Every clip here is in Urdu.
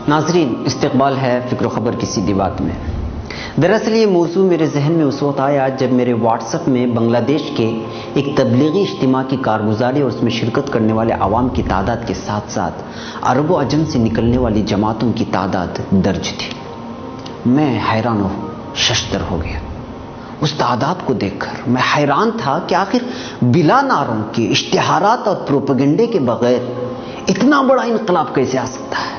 ناظرین، استقبال ہے فکر و خبر کی سیدھی بات میں۔ دراصل یہ موضوع میرے ذہن میں اس وقت آیا جب میرے واٹس ایپ میں بنگلہ دیش کے ایک تبلیغی اجتماع کی کارگزاری اور اس میں شرکت کرنے والے عوام کی تعداد کے ساتھ ساتھ عرب و عجم سے نکلنے والی جماعتوں کی تعداد درج تھی۔ میں حیران و ششدر ہو گیا۔ اس تعداد کو دیکھ کر میں حیران تھا کہ آخر بلا نعروں کے اشتہارات اور پروپیگنڈے کے بغیر اتنا بڑا انقلاب کیسے آ سکتا ہے؟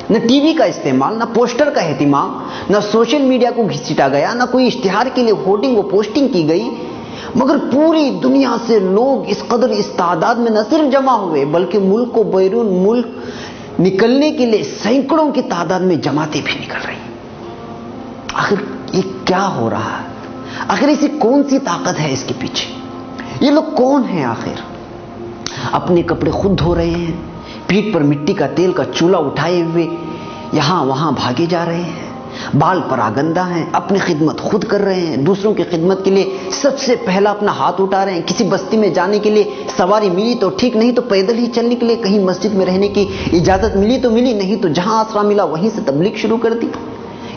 نہ ٹی وی کا استعمال، نہ پوسٹر کا اہتمام، نہ سوشل میڈیا کو گھسیٹا گیا، نہ کوئی اشتہار کے لیے ہورڈنگ و پوسٹنگ کی گئی، مگر پوری دنیا سے لوگ اس قدر اس تعداد میں نہ صرف جمع ہوئے بلکہ ملک و بیرون ملک نکلنے کے لیے سینکڑوں کی تعداد میں جماعتیں بھی نکل رہی۔ آخر یہ کیا ہو رہا ہے؟ آخر ایسی کون سی طاقت ہے اس کے پیچھے؟ یہ لوگ کون ہیں آخر؟ اپنے کپڑے خود دھو رہے ہیں، پیٹھ پر مٹی کا تیل کا چولہا اٹھائے ہوئے یہاں وہاں بھاگے جا رہے ہیں، بال پراگندہ ہیں، اپنی خدمت خود کر رہے ہیں، دوسروں کی خدمت کے لیے سب سے پہلا اپنا ہاتھ اٹھا رہے ہیں۔ کسی بستی میں جانے کے لیے سواری ملی تو ٹھیک، نہیں تو پیدل ہی چلنے کے لیے، کہیں مسجد میں رہنے کی اجازت ملی تو ملی، نہیں تو جہاں آسرا ملا وہیں سے تبلیغ شروع کر دی۔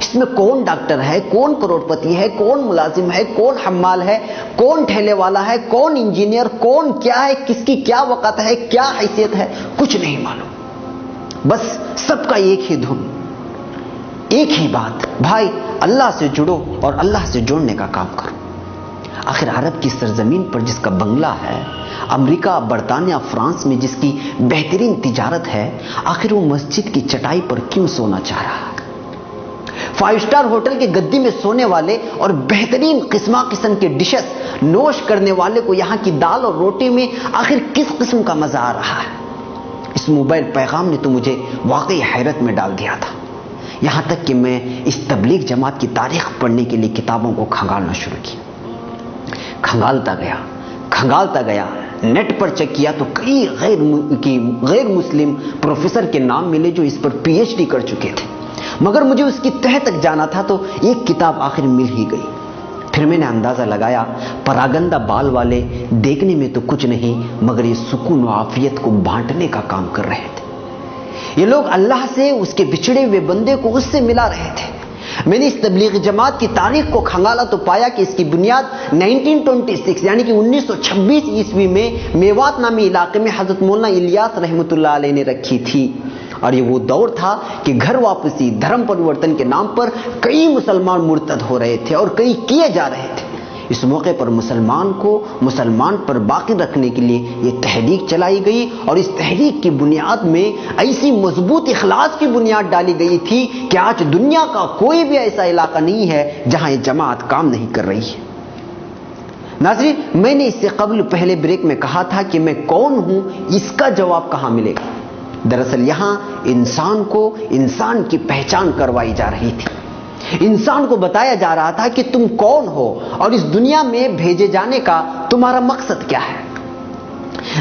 اس میں کون ڈاکٹر ہے، کون کروڑ پتی ہے، کون ملازم ہے، کون حمال ہے، کون ٹھیلے والا ہے، کون انجینئر، کون کیا ہے، کس کی کیا وقت ہے، کیا حیثیت ہے، کچھ نہیں معلوم۔ بس سب کا ایک ہی دھن، ایک ہی بات، بھائی اللہ سے جڑو اور اللہ سے جوڑنے کا کام کرو۔ آخر عرب کی سرزمین پر جس کا بنگلہ ہے، امریکہ، برطانیہ، فرانس میں جس کی بہترین تجارت ہے، آخر وہ مسجد کی چٹائی پر کیوں سونا چاہ رہا ہے؟ 5 اسٹار ہوٹل کے گدی میں سونے والے اور بہترین قسم کے ڈشز نوش کرنے والے کو یہاں کی دال اور روٹی میں آخر کس قسم کا مزہ آ رہا ہے؟ اس موبائل پیغام نے تو مجھے واقعی حیرت میں ڈال دیا تھا، یہاں تک کہ میں اس تبلیغ جماعت کی تاریخ پڑھنے کے لیے کتابوں کو کھنگالنا شروع کیا۔ کھنگالتا گیا، نیٹ پر چیک کیا تو کئی غیر مسلم پروفیسر کے نام ملے جو اس پر پی ایچ ڈی کر چکے تھے، مگر مجھے اس کی تہہ تک جانا تھا تو ایک کتاب آخر مل ہی گئی۔ پھر میں نے اندازہ لگایا، پراگندہ بال والے دیکھنے میں تو کچھ نہیں مگر یہ سکون و عافیت کو بانٹنے کا کام کر رہے تھے۔ یہ لوگ اللہ سے اس کے بچھڑے ہوئے بندے کو اس سے ملا رہے تھے۔ میں نے اس تبلیغ جماعت کی تاریخ کو کھنگالا تو پایا کہ اس کی بنیاد 1926 یعنی کہ 1926 عیسوی میں میوات نامی علاقے میں حضرت مولانا الیاس رحمۃ اللہ علیہ نے رکھی تھی، اور یہ وہ دور تھا کہ گھر واپسی، دھرم پریورتن کے نام پر کئی مسلمان مرتد ہو رہے تھے اور کئی کیے جا رہے تھے۔ اس موقع پر مسلمان کو مسلمان پر باقی رکھنے کے لیے یہ تحریک چلائی گئی، اور اس تحریک کی بنیاد میں ایسی مضبوط اخلاص کی بنیاد ڈالی گئی تھی کہ آج دنیا کا کوئی بھی ایسا علاقہ نہیں ہے جہاں یہ جماعت کام نہیں کر رہی ہے۔ ناظرین، میں نے اس سے قبل پہلے بریک میں کہا تھا کہ میں کون ہوں، اس کا جواب کہاں ملے گا؟ دراصل یہاں انسان کو انسان کی پہچان کروائی جا رہی تھی، انسان کو بتایا جا رہا تھا کہ تم کون ہو اور اس دنیا میں بھیجے جانے کا تمہارا مقصد کیا ہے۔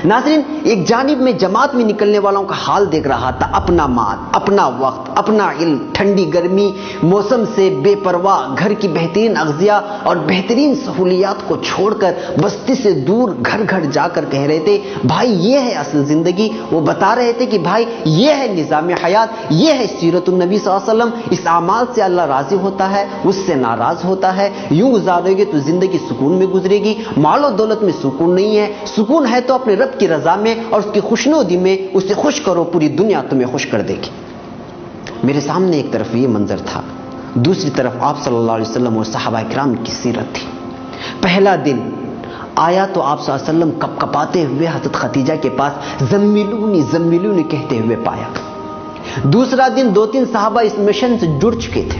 ناظرین، ایک جانب میں جماعت میں نکلنے والوں کا حال دیکھ رہا تھا، اپنا مال، اپنا وقت، اپنا علم، ٹھنڈی گرمی موسم سے بے پرواہ، گھر کی بہترین اغذیہ اور بہترین سہولیات کو چھوڑ کر بستی سے دور گھر گھر جا کر کہہ رہے تھے، بھائی یہ ہے اصل زندگی۔ وہ بتا رہے تھے کہ بھائی یہ ہے نظام حیات، یہ ہے سیرت النبی صلی اللہ علیہ وسلم، اس اعمال سے اللہ راضی ہوتا ہے، اس سے ناراض ہوتا ہے، یوں گزارو گے تو زندگی سکون میں گزرے گی۔ مال و دولت میں سکون نہیں ہے، سکون ہے تو اپنے رب کی رضا میں اور اس کی خوشنودی میں، اسے خوش کرو، پوری دنیا تمہیں خوش کر دے گی۔ میرے سامنے ایک طرف یہ منظر تھا، دوسری طرف آپ صلی اللہ علیہ وسلم اور صحابہ کرام کی سیرت تھی۔ پہلا دن آیا تو آپ صلی اللہ علیہ وسلم کپ کپاتے ہوئے حضرت خدیجہ کے پاس زمیلونی زمیلونی کہتے ہوئے پایا۔ دوسرا دن 2-3 صحابہ اس مشن سے جڑ چکے تھے۔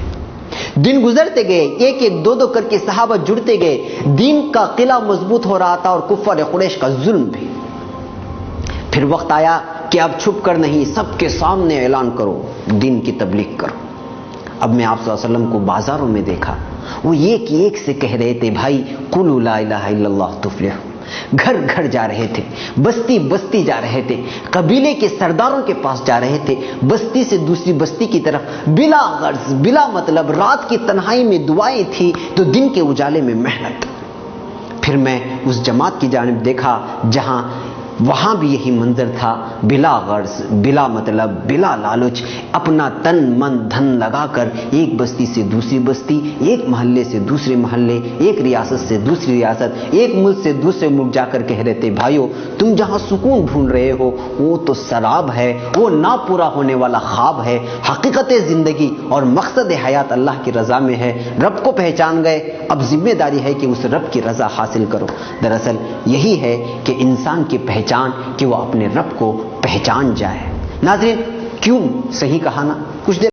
دن گزرتے گئے، ایک ایک دو دو کر کے صحابہ جڑتے گئے، دین کا قلعہ مضبوط ہو رہا تھا اور کفار قریش کا ظلم بھی۔ پھر وقت آیا کہ اب چھپ کر نہیں، سب کے سامنے اعلان کرو، دین کی تبلیغ کرو۔ اب میں آپ صلی اللہ علیہ وسلم کو بازاروں میں دیکھا، وہ ایک ایک سے کہہ رہے تھے، بھائی قولوا لا الہ الا اللہ تفلحوا۔ گھر گھر جا رہے تھے، بستی بستی جا رہے تھے، قبیلے کے سرداروں کے پاس جا رہے تھے، بستی سے دوسری بستی کی طرف، بلا غرض بلا مطلب، رات کی تنہائی میں دعائیں تھی تو دن کے اجالے میں محنت۔ پھر میں اس جماعت کی جانب دیکھا جہاں وہاں بھی یہی منظر تھا، بلا غرض، بلا مطلب، بلا لالچ، اپنا تن من دھن لگا کر ایک بستی سے دوسری بستی، ایک محلے سے دوسرے محلے، ایک ریاست سے دوسری ریاست، ایک ملک سے دوسرے ملک جا کر کہہ رہے تھے بھائیو تم جہاں سکون ڈھونڈ رہے ہو وہ تو سراب ہے، وہ نہ پورا ہونے والا خواب ہے، حقیقت زندگی اور مقصد حیات اللہ کی رضا میں ہے۔ رب کو پہچان گئے، اب ذمہ داری ہے کہ اس رب کی رضا حاصل کرو۔ دراصل یہی ہے کہ انسان کی پہچان کہ وہ اپنے رب کو پہچان جائے۔ ناظرین، کیوں صحیح کہا نا؟ کچھ دیر